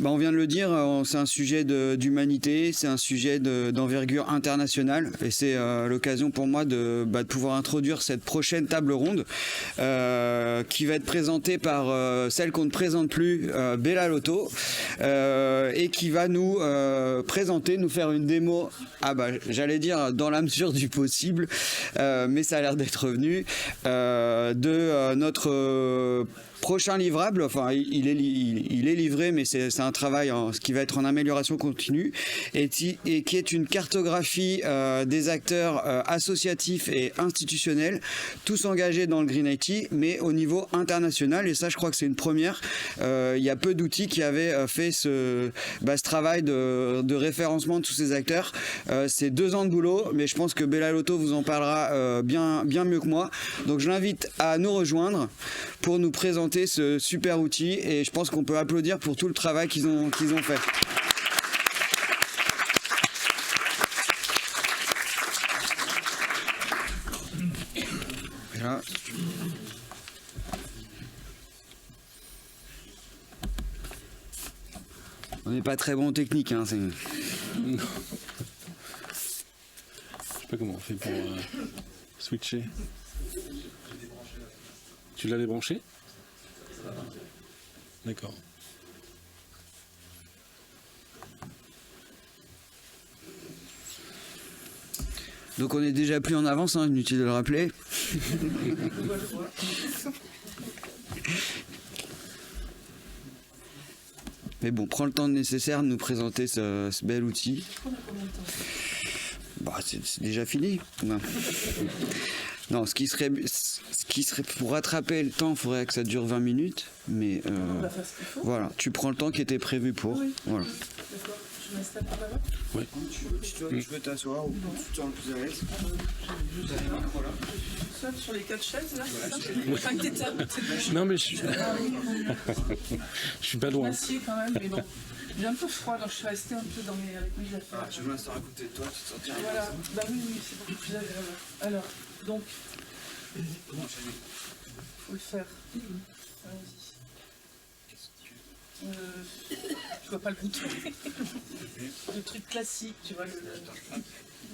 On vient de le dire, c'est un sujet d'humanité, c'est un sujet d'envergure internationale, et c'est l'occasion pour moi de pouvoir introduire cette prochaine table ronde qui va être présentée par celle qu'on ne présente plus, Bella Lotto, et qui va nous présenter, nous faire une démo, j'allais dire dans la mesure du possible, mais ça a l'air d'être revenu, de notre prochain livrable. Enfin, il est livré, mais c'est un travail qui va être en amélioration continue, et qui est une cartographie des acteurs associatifs et institutionnels, tous engagés dans le Green IT, mais au niveau international. Et ça, je crois que c'est une première. Il y a peu d'outils qui avaient fait ce travail de référencement de tous ces acteurs. C'est 2 ans de boulot, mais je pense que Bella Lotto vous en parlera bien mieux que moi. Donc je l'invite à nous rejoindre pour nous présenter ce super outil, et je pense qu'on peut applaudir pour tout le travail qu'ils ont fait. Voilà. On n'est pas très bon en technique, hein, c'est... Je sais pas comment on fait pour switcher. Tu l'as débranché? D'accord. Donc on est déjà plus en avance, hein, inutile de le rappeler. Mais bon, prends le temps nécessaire de nous présenter ce bel outil. C'est déjà fini. Non, ce qui serait pour rattraper le temps, il faudrait que ça dure 20 minutes. Mais voilà, tu prends le temps qui était prévu pour. Oui. Voilà. D'accord. Je m'installe par là-bas. Oui. Tu veux t'asseoir ou tu te sens le plus à l'aise? Je saute sur les 4 chaises là. Enfin, que t'es non, mais je suis pas loin. Acier quand même, mais bon. J'ai un peu froid, donc je suis restée un peu avec mes affaires. Tu veux m'asseoir à côté de toi, tu te sentiras. Voilà, oui, c'est beaucoup plus agréable. Alors, donc, faut le faire. Allons-y. Je vois pas le bouton. Le truc classique, tu vois, le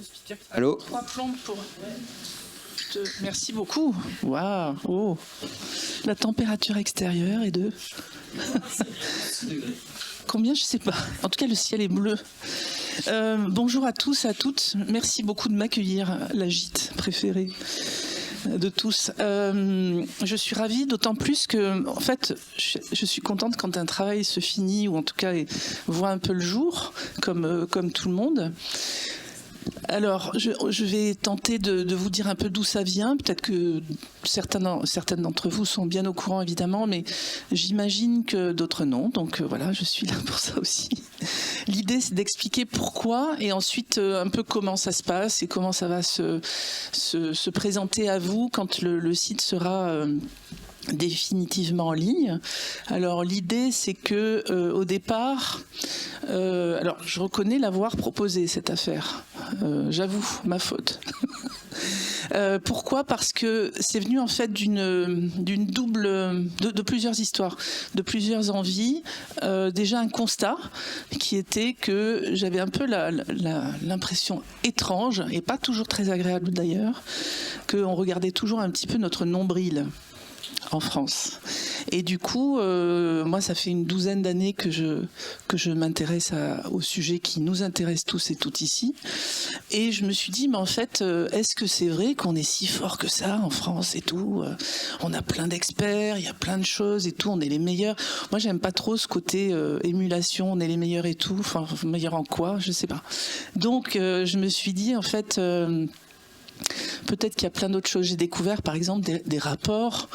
speaker. Allô? 3 plombes pour... Merci beaucoup. Waouh, oh. La température extérieure est de... Combien, je sais pas. En tout cas, le ciel est bleu. Bonjour à tous, à toutes. Merci beaucoup de m'accueillir, la gîte préférée de tous. Je suis ravie, d'autant plus que, en fait, je suis contente quand un travail se finit, ou en tout cas voit un peu le jour, comme tout le monde. Alors, je vais tenter de vous dire un peu d'où ça vient. Peut-être que certaines d'entre vous sont bien au courant, évidemment, mais j'imagine que d'autres non. Donc voilà, je suis là pour ça aussi. L'idée, c'est d'expliquer pourquoi, et ensuite un peu comment ça se passe et comment ça va se présenter à vous quand le site sera... définitivement en ligne. Alors l'idée, c'est que au départ, alors je reconnais l'avoir proposé, cette affaire. J'avoue, ma faute. Pourquoi? Parce que c'est venu en fait d'une double, de plusieurs histoires, de plusieurs envies. Déjà un constat qui était que j'avais un peu l'impression étrange, et pas toujours très agréable d'ailleurs, qu'on regardait toujours un petit peu notre nombril en France. Et du coup, moi, ça fait une 12aine d'années que je m'intéresse au sujet qui nous intéresse tous et toutes ici. Et je me suis dit, mais en fait, est-ce que c'est vrai qu'on est si fort que ça en France et tout? On a plein d'experts, il y a plein de choses et tout, on est les meilleurs. Moi, j'aime pas trop ce côté émulation, on est les meilleurs et tout. Enfin, meilleurs en quoi? Je sais pas. Donc, je me suis dit, en fait... peut-être qu'il y a plein d'autres choses. J'ai découvert par exemple des rapports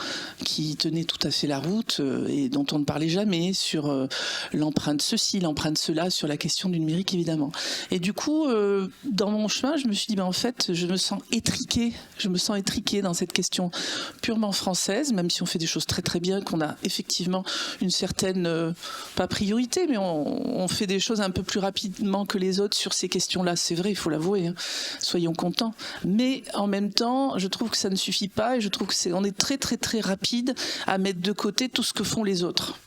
qui tenaient tout à fait la route et dont on ne parlait jamais, sur l'empreinte ceci, l'empreinte cela, sur la question du numérique évidemment. Et du coup, dans mon chemin, je me suis dit, en fait, je me sens étriquée dans cette question purement française, même si on fait des choses très très bien, qu'on a effectivement une certaine, pas priorité, mais on fait des choses un peu plus rapidement que les autres sur ces questions-là. C'est vrai, il faut l'avouer, hein. Soyons contents. Mais en même temps, je trouve que ça ne suffit pas, et je trouve qu'on est très très très rapide à mettre de côté tout ce que font les autres.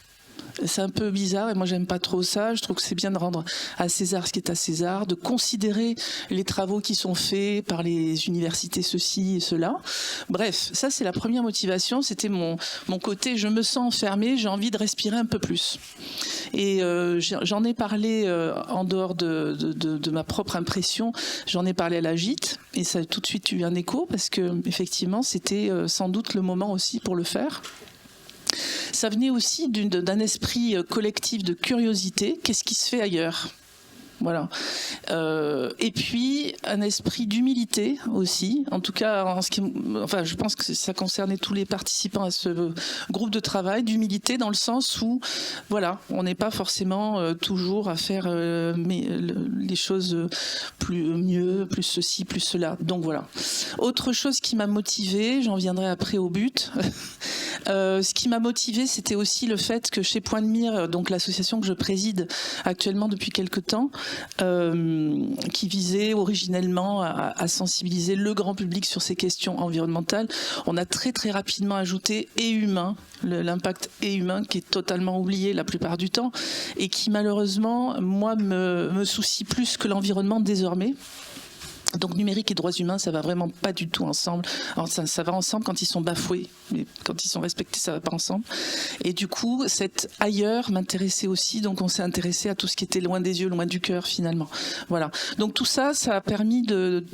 C'est un peu bizarre et moi j'aime pas trop ça. Je trouve que c'est bien de rendre à César ce qui est à César, de considérer les travaux qui sont faits par les universités ceci et cela. Bref, ça c'est la première motivation, c'était mon côté je me sens enfermé, j'ai envie de respirer un peu plus. Et j'en ai parlé en dehors de ma propre impression, j'en ai parlé à la GIT et ça a tout de suite eu un écho parce que effectivement c'était sans doute le moment aussi pour le faire. Ça venait aussi d'un esprit collectif de curiosité. Qu'est-ce qui se fait ailleurs ? Voilà. Et puis un esprit d'humilité aussi. En tout cas, je pense que ça concernait tous les participants à ce groupe de travail, d'humilité dans le sens où, voilà, on n'est pas forcément toujours à faire les choses mieux, plus ceci, plus cela. Donc voilà. Autre chose qui m'a motivée, j'en viendrai après au but. Ce qui m'a motivée, c'était aussi le fait que chez Point de Mire, donc l'association que je préside actuellement depuis quelque temps, qui visait originellement à sensibiliser le grand public sur ces questions environnementales. On a très très rapidement ajouté et humain, l'impact et humain qui est totalement oublié la plupart du temps et qui malheureusement, moi, me soucie plus que l'environnement désormais. Donc numérique et droits humains, ça va vraiment pas du tout ensemble. Alors ça va ensemble quand ils sont bafoués, mais quand ils sont respectés, ça va pas ensemble. Et du coup, cet ailleurs m'intéressait aussi, donc on s'est intéressé à tout ce qui était loin des yeux, loin du cœur finalement. Voilà. Donc tout ça, ça a permis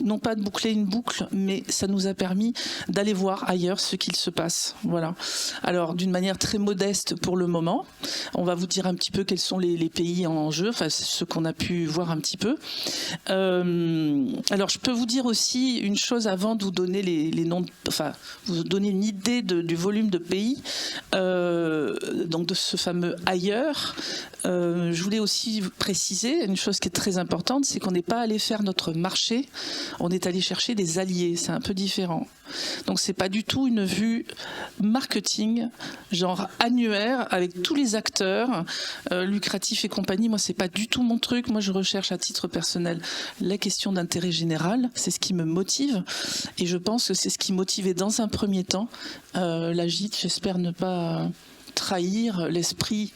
non pas de boucler une boucle, mais ça nous a permis d'aller voir ailleurs ce qu'il se passe. Voilà. Alors d'une manière très modeste pour le moment, on va vous dire un petit peu quels sont les pays en jeu, enfin ce qu'on a pu voir un petit peu. Alors je peux vous dire aussi une chose avant de vous donner les noms, enfin vous donner une idée du volume de pays, donc de ce fameux ailleurs. Je voulais aussi préciser une chose qui est très importante, c'est qu'on n'est pas allé faire notre marché, on est allé chercher des alliés, c'est un peu différent. Donc c'est pas du tout une vue marketing, genre annuaire avec tous les acteurs lucratifs et compagnie. Moi c'est pas du tout mon truc. Moi je recherche à titre personnel la question d'intérêt général. C'est ce qui me motive et je pense que c'est ce qui motivait dans un premier temps la GIT. J'espère ne pas trahir l'esprit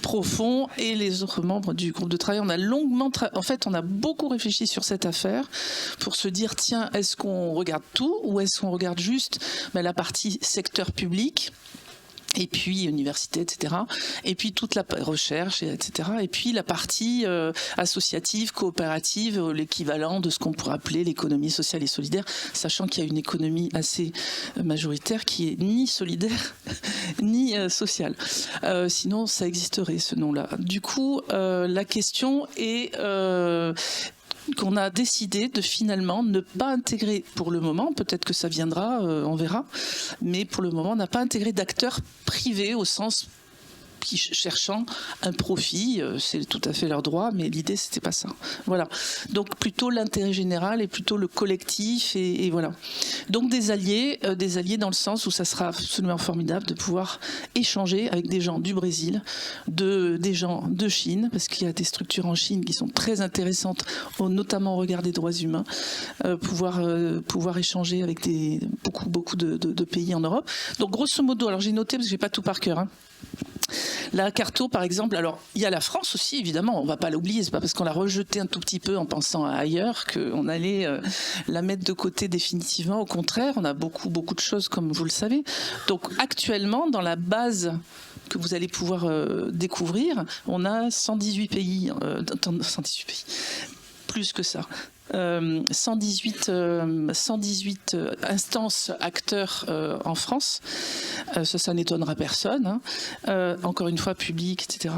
profond et les autres membres du groupe de travail. On a longuement, on a beaucoup réfléchi sur cette affaire pour se dire tiens, est-ce qu'on regarde tout ou est-ce qu'on regarde juste la partie secteur public et puis université, etc. Et puis toute la recherche, etc. Et puis la partie associative, coopérative, l'équivalent de ce qu'on pourrait appeler l'économie sociale et solidaire, sachant qu'il y a une économie assez majoritaire qui est ni solidaire ni sociale. Sinon, ça existerait ce nom-là. Du coup, la question est qu'on a décidé de finalement ne pas intégrer pour le moment, peut-être que ça viendra, on verra, mais pour le moment on n'a pas intégré d'acteurs privés au sens qui cherchant un profit, c'est tout à fait leur droit, mais l'idée c'était pas ça. Voilà. Donc plutôt l'intérêt général et plutôt le collectif et voilà. Donc des alliés dans le sens où ça sera absolument formidable de pouvoir échanger avec des gens du Brésil, des gens de Chine, parce qu'il y a des structures en Chine qui sont très intéressantes, notamment au regard des droits humains, pouvoir échanger avec beaucoup de pays en Europe. Donc grosso modo, alors j'ai noté parce que j'ai pas tout par cœur. La Carto, par exemple, alors il y a la France aussi, évidemment, on ne va pas l'oublier, c'est pas parce qu'on l'a rejetée un tout petit peu en pensant à ailleurs qu'on allait la mettre de côté définitivement. Au contraire, on a beaucoup de choses, comme vous le savez. Donc actuellement, dans la base que vous allez pouvoir découvrir, on a 118 pays, 118 pays, plus que ça. 118 instances acteurs en France, ça n'étonnera personne, hein. Encore une fois public, etc.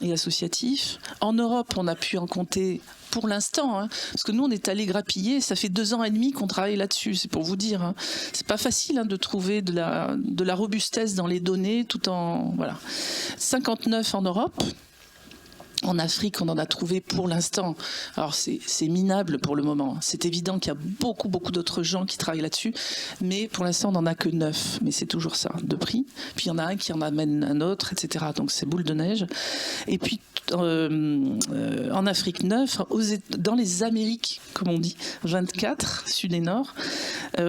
et associatif. En Europe, on a pu en compter pour l'instant, hein, parce que nous on est allé grappiller, ça fait 2 ans et demi qu'on travaille là-dessus, c'est pour vous dire, hein. C'est pas facile de trouver de la robustesse dans les données, tout en voilà. 59 en Europe. En Afrique, on en a trouvé pour l'instant. Alors, c'est minable pour le moment. C'est évident qu'il y a beaucoup d'autres gens qui travaillent là-dessus. Mais pour l'instant, on n'en a que 9. Mais c'est toujours ça, de prix. Puis il y en a un qui en amène un autre, etc. Donc, c'est boule de neige. Et puis, en Afrique, 9. Dans les Amériques, comme on dit, 24, sud et nord.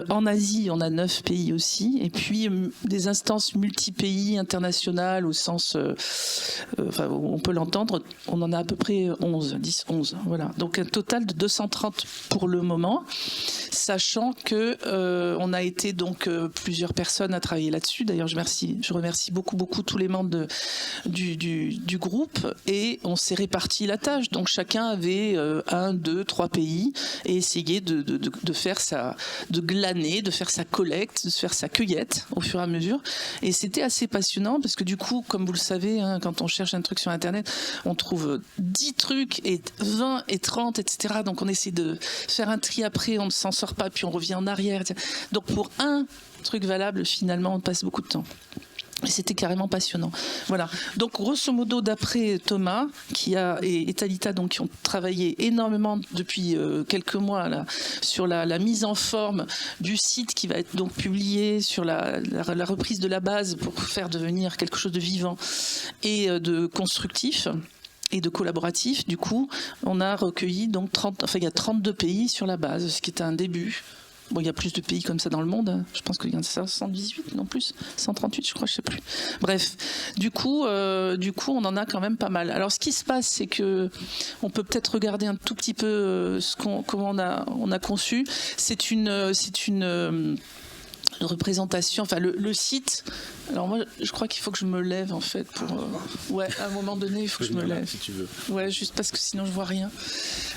En Asie, on a 9 pays aussi. Et puis, des instances multi-pays internationales, au sens... on peut l'entendre... On en a à peu près 10, 11. Voilà. Donc un total de 230 pour le moment, sachant que on a été donc plusieurs personnes à travailler là-dessus. D'ailleurs, je remercie beaucoup tous les membres du groupe, et on s'est réparti la tâche. Donc chacun avait 1, 2, 3 pays et essayait de faire de glaner, de faire sa collecte, de faire sa cueillette au fur et à mesure. Et c'était assez passionnant parce que du coup, comme vous le savez, quand on cherche un truc sur Internet, on trouve 10 trucs et 20 et 30, etc. Donc on essaie de faire un tri après, on ne s'en sort pas, puis on revient en arrière. Donc pour un truc valable, finalement, on passe beaucoup de temps. Et c'était carrément passionnant. Voilà. Donc, grosso modo, d'après Thomas et Talita, donc, qui ont travaillé énormément depuis quelques mois là, sur la mise en forme du site qui va être donc publié, sur la reprise de la base pour faire devenir quelque chose de vivant et de constructif et de collaboratif. Du coup, on a recueilli donc il y a 32 pays sur la base, ce qui est un début. Bon, il y a plus de pays comme ça dans le monde. Je pense qu'il y en a 118, non plus, 138, je crois, je sais plus. Bref, du coup, on en a quand même pas mal. Alors, ce qui se passe, c'est que on peut peut-être regarder un tout petit peu comment on a conçu. C'est une représentation, enfin le site. Alors moi, je crois qu'il faut que je me lève en fait pour. Ouais, à un moment donné, il faut que je me lève. Si tu veux. Ouais, juste parce que sinon je vois rien.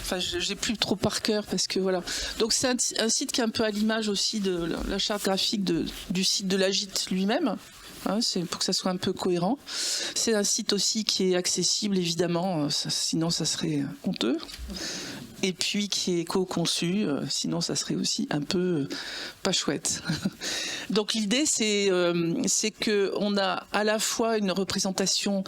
Enfin, j'ai plus trop par cœur parce que voilà. Donc c'est un site qui est un peu à l'image aussi de la charte graphique du site de l'Agite lui-même. C'est pour que ça soit un peu cohérent. C'est un site aussi qui est accessible, évidemment, sinon ça serait honteux. Et puis qui est co-conçu, sinon ça serait aussi un peu pas chouette. Donc l'idée c'est qu'on a à la fois une représentation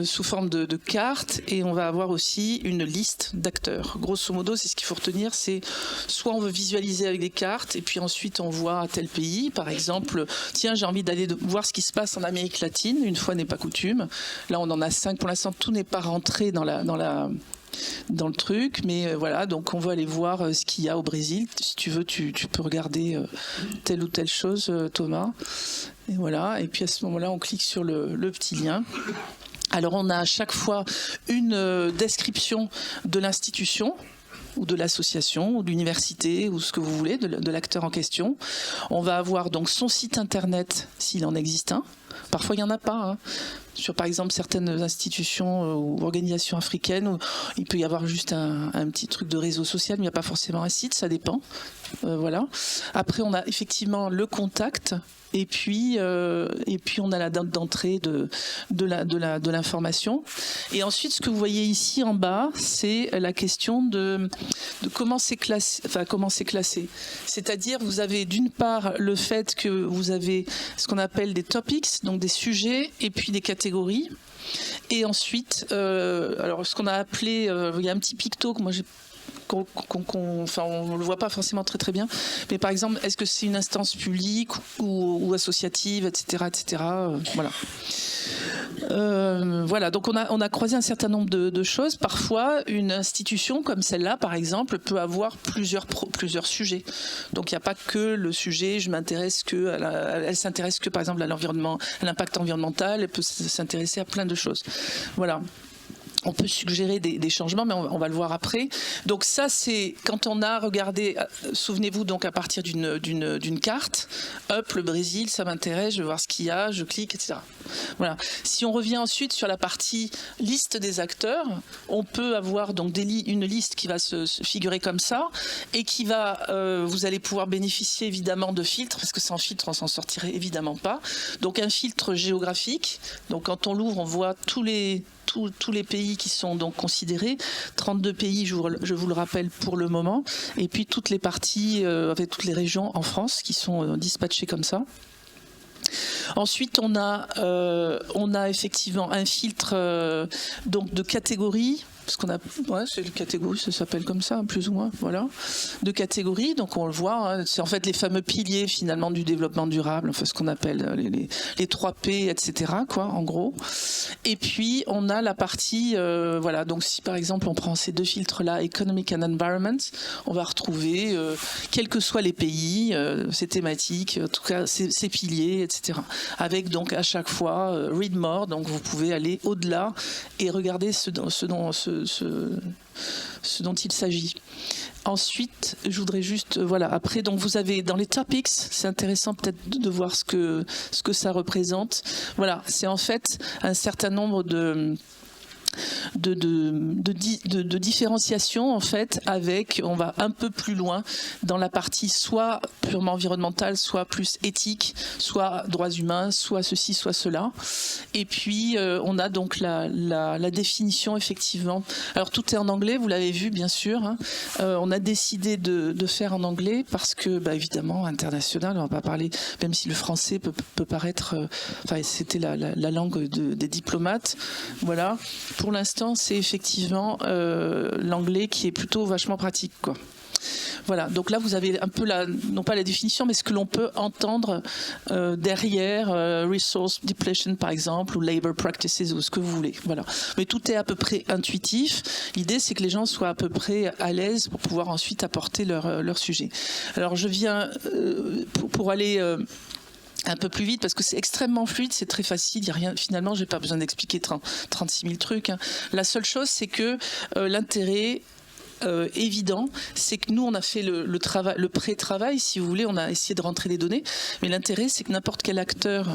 sous forme de carte, et on va avoir aussi une liste d'acteurs. Grosso modo, c'est ce qu'il faut retenir, c'est soit on veut visualiser avec des cartes, et puis ensuite on voit à tel pays, par exemple, tiens, j'ai envie d'aller voir ce qui se passe en Amérique latine, une fois n'est pas coutume. Là on en a 5 pour l'instant, tout n'est pas rentré dans le truc, mais voilà, donc on va aller voir ce qu'il y a au Brésil. Si tu veux, tu peux regarder telle ou telle chose, Thomas. Et voilà, et puis à ce moment-là, on clique sur le petit lien. Alors on a à chaque fois une description de l'institution, ou de l'association, ou de l'université, ou ce que vous voulez, de l'acteur en question. On va avoir donc son site internet, s'il en existe un. Parfois, il n'y en a pas. Sur, par exemple, certaines institutions ou organisations africaines, où il peut y avoir juste un petit truc de réseau social, mais il n'y a pas forcément un site, ça dépend. Voilà. Après, on a effectivement le contact. Et puis on a la date d'entrée de l'information. Et ensuite, ce que vous voyez ici en bas, c'est la question de comment c'est classé. Enfin, comment c'est classé. C'est-à-dire, vous avez d'une part le fait que vous avez ce qu'on appelle des topics, donc des sujets, et puis des catégories. Et ensuite, alors ce qu'on a appelé, il y a un petit picto que moi j'ai. Enfin, on ne le voit pas forcément très bien, mais par exemple, est-ce que c'est une instance publique ou associative, etc. Voilà. Voilà, donc on a croisé un certain nombre de choses. Parfois, une institution comme celle-là, par exemple, peut avoir plusieurs sujets. Donc il n'y a pas que le sujet, elle s'intéresse que par exemple à l'environnement, à l'impact environnemental, elle peut s'intéresser à plein de choses. Voilà. On peut suggérer des changements, mais on va le voir après. Donc ça, c'est quand on a regardé, souvenez-vous, donc à partir d'une carte, hop, le Brésil, ça m'intéresse, je vais voir ce qu'il y a, je clique, etc. Voilà. Si on revient ensuite sur la partie liste des acteurs, on peut avoir donc une liste qui va se figurer comme ça, et qui va, vous allez pouvoir bénéficier évidemment de filtres, parce que sans filtre, on s'en sortirait évidemment pas. Donc un filtre géographique. Donc quand on l'ouvre, on voit tous les pays qui sont donc considérés, 32 pays, je vous le rappelle pour le moment, et puis toutes les parties, avec toutes les régions en France qui sont dispatchées comme ça. Ensuite, on a effectivement un filtre donc de catégories. Parce qu'on a, ouais, c'est une catégorie, ça s'appelle comme ça, plus ou moins, voilà, de catégories. Donc on le voit, hein, c'est en fait les fameux piliers finalement du développement durable, enfin ce qu'on appelle les 3 P, etc. quoi, en gros. Et puis on a la partie, voilà, donc si par exemple on prend ces 2 filtres-là, Economic and Environment, on va retrouver, quels que soient les pays, ces thématiques, en tout cas ces piliers, etc. Avec donc à chaque fois Read More, donc vous pouvez aller au-delà et regarder ce dont il s'agit. Ensuite, je voudrais juste, voilà, après, donc vous avez dans les topics, c'est intéressant peut-être de voir ce que ça représente. Voilà, c'est en fait un certain nombre de différenciation en fait, avec, on va un peu plus loin dans la partie soit purement environnementale, soit plus éthique, soit droits humains, soit ceci, soit cela. Et puis on a donc la définition effectivement. Alors tout est en anglais, vous l'avez vu bien sûr. Hein. On a décidé de faire en anglais parce que bah, évidemment international, on va pas parler, même si le français peut paraître, enfin c'était la langue des diplomates. Voilà. Pour l'instant, c'est effectivement l'anglais qui est plutôt vachement pratique, quoi. Voilà, donc là vous avez un peu non pas la définition, mais ce que l'on peut entendre derrière resource depletion par exemple, ou labor practices, ou ce que vous voulez. Voilà. Mais tout est à peu près intuitif. L'idée c'est que les gens soient à peu près à l'aise pour pouvoir ensuite apporter leur sujet. Alors je viens pour aller un peu plus vite parce que c'est extrêmement fluide, c'est très facile, il y a rien, finalement j'ai pas besoin d'expliquer 36 000 trucs. Hein. La seule chose c'est que l'intérêt évident, c'est que nous on a fait le pré-travail, si vous voulez, on a essayé de rentrer les données, mais l'intérêt c'est que n'importe quel acteur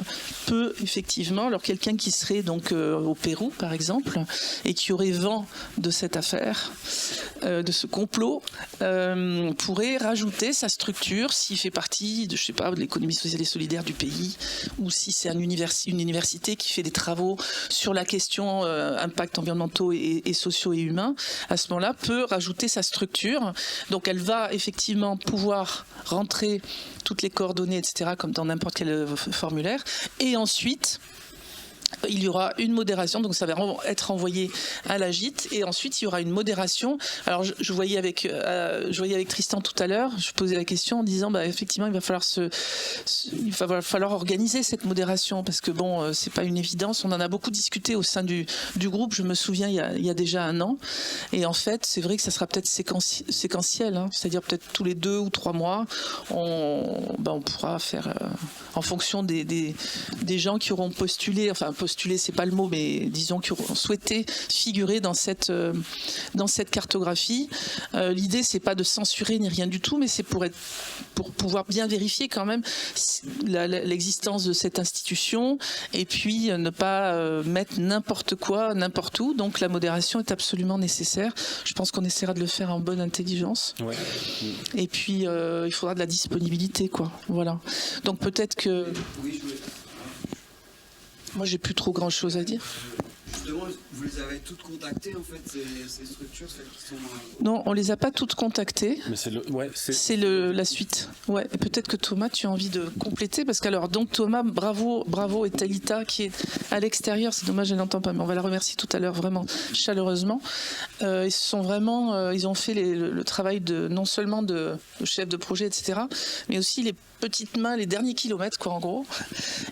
peut effectivement, alors quelqu'un qui serait donc au Pérou par exemple, et qui aurait vent de cette affaire, de ce complot, pourrait rajouter sa structure s'il fait partie de, je sais pas, de l'économie sociale et solidaire du pays, ou si c'est une université qui fait des travaux sur la question impact environnementaux et sociaux et humains, à ce moment-là peut rajouter sa structure. Donc elle va effectivement pouvoir rentrer toutes les coordonnées, etc., comme dans n'importe quel formulaire. Et ensuite, il y aura une modération, donc ça va être envoyé à l'AGIT, et ensuite il y aura une modération. Alors je voyais avec Tristan tout à l'heure, je posais la question en disant bah, effectivement il va falloir organiser cette modération, parce que bon c'est pas une évidence, on en a beaucoup discuté au sein du groupe, je me souviens il y a déjà 1 an, et en fait c'est vrai que ça sera peut-être séquentiel, hein, c'est-à-dire peut-être tous les 2 ou 3 mois on pourra faire en fonction des gens qui auront postulé, enfin postuler c'est pas le mot, mais disons qui auront souhaité figurer dans cette cartographie. L'idée c'est pas de censurer ni rien du tout, mais c'est pour pouvoir bien vérifier quand même l'existence de cette institution, et puis ne pas mettre n'importe quoi n'importe où. Donc la modération est absolument nécessaire. Je pense qu'on essaiera de le faire en bonne intelligence. Ouais. Et puis il faudra de la disponibilité, quoi. Voilà. Donc peut-être que moi, j'ai plus trop grand-chose à dire. Justement, vous les avez toutes contactées, en fait, ces structures, celles qui sont... Non, on les a pas toutes contactées. Mais c'est la suite. Ouais. Et peut-être que Thomas, tu as envie de compléter, parce qu'alors, donc Thomas, bravo, et Talita, qui est à l'extérieur, c'est dommage, elle n'entend pas, mais on va la remercier tout à l'heure, vraiment chaleureusement. Ils sont vraiment, ils ont fait le travail non seulement de chef de projet, etc., mais aussi les petites mains, les derniers kilomètres, quoi, en gros.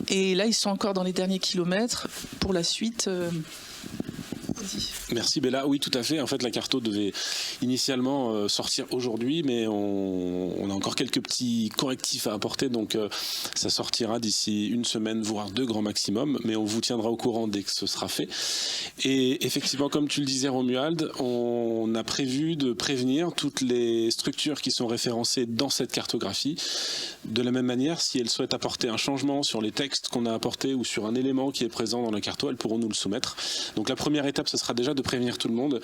Et là, ils sont encore dans les derniers kilomètres. Pour la suite... Merci Bella, oui tout à fait, en fait la carto devait initialement sortir aujourd'hui, mais on a encore quelques petits correctifs à apporter, donc ça sortira d'ici 1 semaine, voire 2 grand maximum, mais on vous tiendra au courant dès que ce sera fait. Et effectivement, comme tu le disais Romuald, on a prévu de prévenir toutes les structures qui sont référencées dans cette cartographie. De la même manière, si elles souhaitent apporter un changement sur les textes qu'on a apportés ou sur un élément qui est présent dans la carto, elles pourront nous le soumettre. Donc la première étape, ce sera déjà de prévenir tout le monde.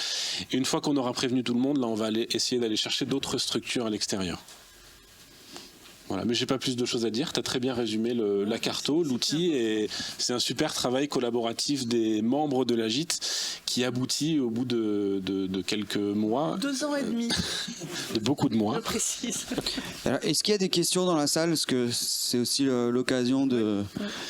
Et une fois qu'on aura prévenu tout le monde, là on va essayer d'aller chercher d'autres structures à l'extérieur. Voilà, mais j'ai pas plus de choses à dire. Tu as très bien résumé la carto, l'outil, et c'est un super travail collaboratif des membres de l'AGIT qui aboutit au bout de quelques mois. 2 ans et demi. De beaucoup de mois. Je précise. Alors, est-ce qu'il y a des questions dans la salle? Parce que c'est aussi l'occasion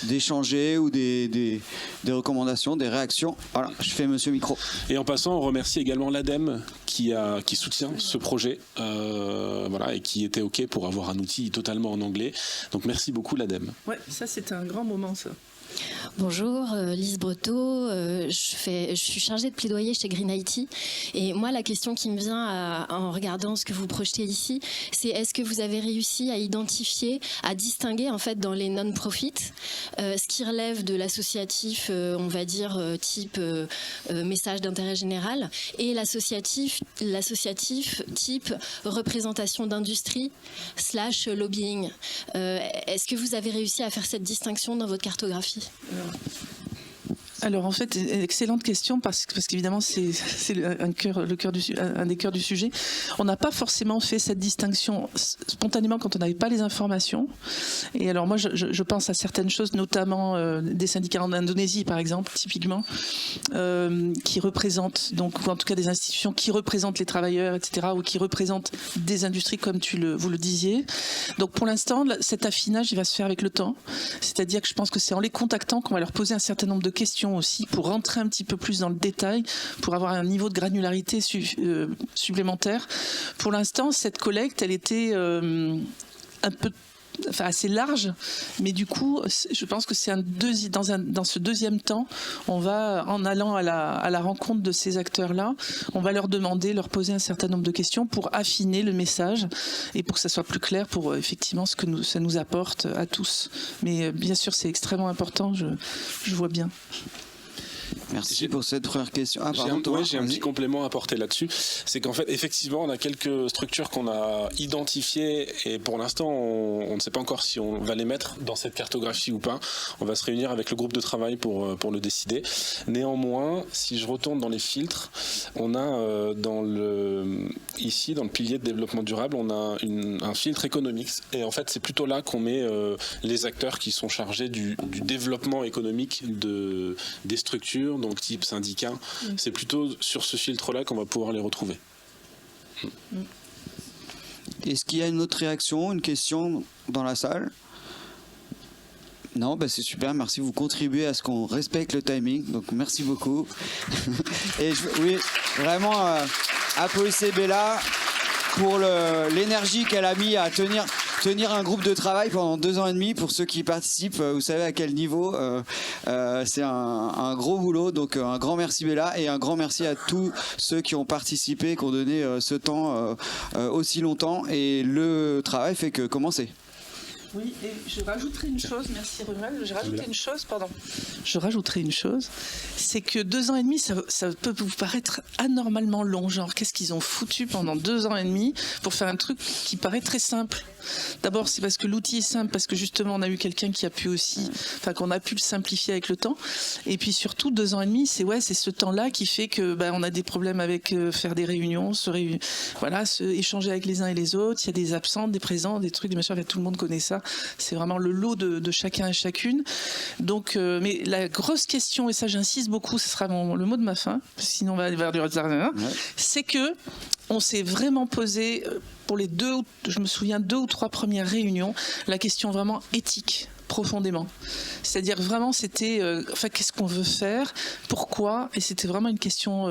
d'échanger ou des recommandations, des réactions. Voilà, je fais Monsieur Micro. Et en passant, on remercie également l'ADEME qui soutient ce projet voilà, et qui était OK pour avoir un outil totalement en anglais. Donc merci beaucoup l'ADEME. Ouais, ça c'était un grand moment ça. Bonjour, Lise Breteau, je suis chargée de plaidoyer chez Green IT et moi la question qui me vient en regardant ce que vous projetez ici, c'est est-ce que vous avez réussi à identifier, à distinguer en fait dans les non-profits ce qui relève de l'associatif, on va dire type message d'intérêt général et l'associatif type représentation d'industrie / lobbying. Est-ce que vous avez réussi à faire cette distinction dans votre cartographie ? Alors en fait, excellente question parce qu'évidemment c'est un des cœurs du sujet. On n'a pas forcément fait cette distinction spontanément quand on n'avait pas les informations. Et alors moi je pense à certaines choses, notamment des syndicats en Indonésie par exemple, typiquement, qui représentent, donc, ou en tout cas des institutions qui représentent les travailleurs, etc., ou qui représentent des industries comme vous le disiez. Donc pour l'instant, cet affinage il va se faire avec le temps. C'est-à-dire que je pense que c'est en les contactant qu'on va leur poser un certain nombre de questions aussi pour rentrer un petit peu plus dans le détail, pour avoir un niveau de granularité supplémentaire. Pour l'instant, cette collecte, elle était assez large, mais du coup, je pense que c'est dans ce deuxième temps, on va, en allant à la rencontre de ces acteurs-là, on va leur leur poser un certain nombre de questions pour affiner le message et pour que ça soit plus clair pour effectivement ce que ça nous apporte à tous. Mais bien sûr, c'est extrêmement important, je vois bien. Merci pour cette première question. J'ai un petit complément à apporter là-dessus. C'est qu'en fait, effectivement, on a quelques structures qu'on a identifiées et pour l'instant, on ne sait pas encore si on va les mettre dans cette cartographie ou pas. On va se réunir avec le groupe de travail pour le décider. Néanmoins, si je retourne dans les filtres, on a ici, dans le pilier de développement durable, on a un filtre économique. Et en fait, c'est plutôt là qu'on met les acteurs qui sont chargés du développement économique des structures, donc type syndicat. C'est plutôt sur ce filtre-là qu'on va pouvoir les retrouver. Est-ce qu'il y a une autre réaction, une question dans la salle? Non, c'est super, merci, vous contribuez à ce qu'on respecte le timing, donc merci beaucoup. Et oui, vraiment, applaudissez Bella pour l'énergie qu'elle a mis à tenir un groupe de travail pendant 2 ans et demi. Pour ceux qui participent, vous savez à quel niveau. C'est un gros boulot, donc un grand merci Bella et un grand merci à tous ceux qui ont participé, qui ont donné ce temps aussi longtemps, et le travail fait que commencer. Oui, et je rajouterai une chose, merci Rumel, je rajouterai une chose, c'est que 2 ans et demi, ça peut vous paraître anormalement long, genre qu'est-ce qu'ils ont foutu pendant 2 ans et demi pour faire un truc qui paraît très simple. D'abord, c'est parce que l'outil est simple, parce que justement on a eu quelqu'un qui a pu aussi, qu'on a pu le simplifier avec le temps, et puis surtout 2 ans et demi, c'est ce temps-là qui fait que on a des problèmes avec faire des réunions, échanger avec les uns et les autres, il y a des absents, des présents, des trucs, des machins, tout le monde connaît ça. C'est vraiment le lot de chacun et chacune. Donc, mais la grosse question, et ça j'insiste beaucoup, ce sera le mot de ma fin, sinon on va aller vers du retard, c'est que on s'est vraiment posé pour les 2 ou 3 premières réunions la question vraiment éthique. Profondément. C'est-à-dire vraiment c'était qu'est-ce qu'on veut faire, pourquoi, et c'était vraiment une question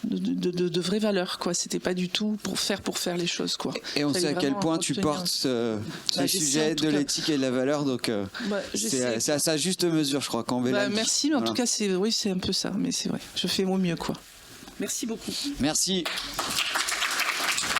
de vraie valeur, quoi. C'était pas du tout pour faire les choses, quoi. Et on sait à quel point tu portes ce sujet de l'éthique et de la valeur, donc c'est à sa juste mesure, je crois, quand Bella merci, mais en tout cas c'est un peu ça, mais c'est vrai, je fais au mieux, quoi. Merci beaucoup. Merci.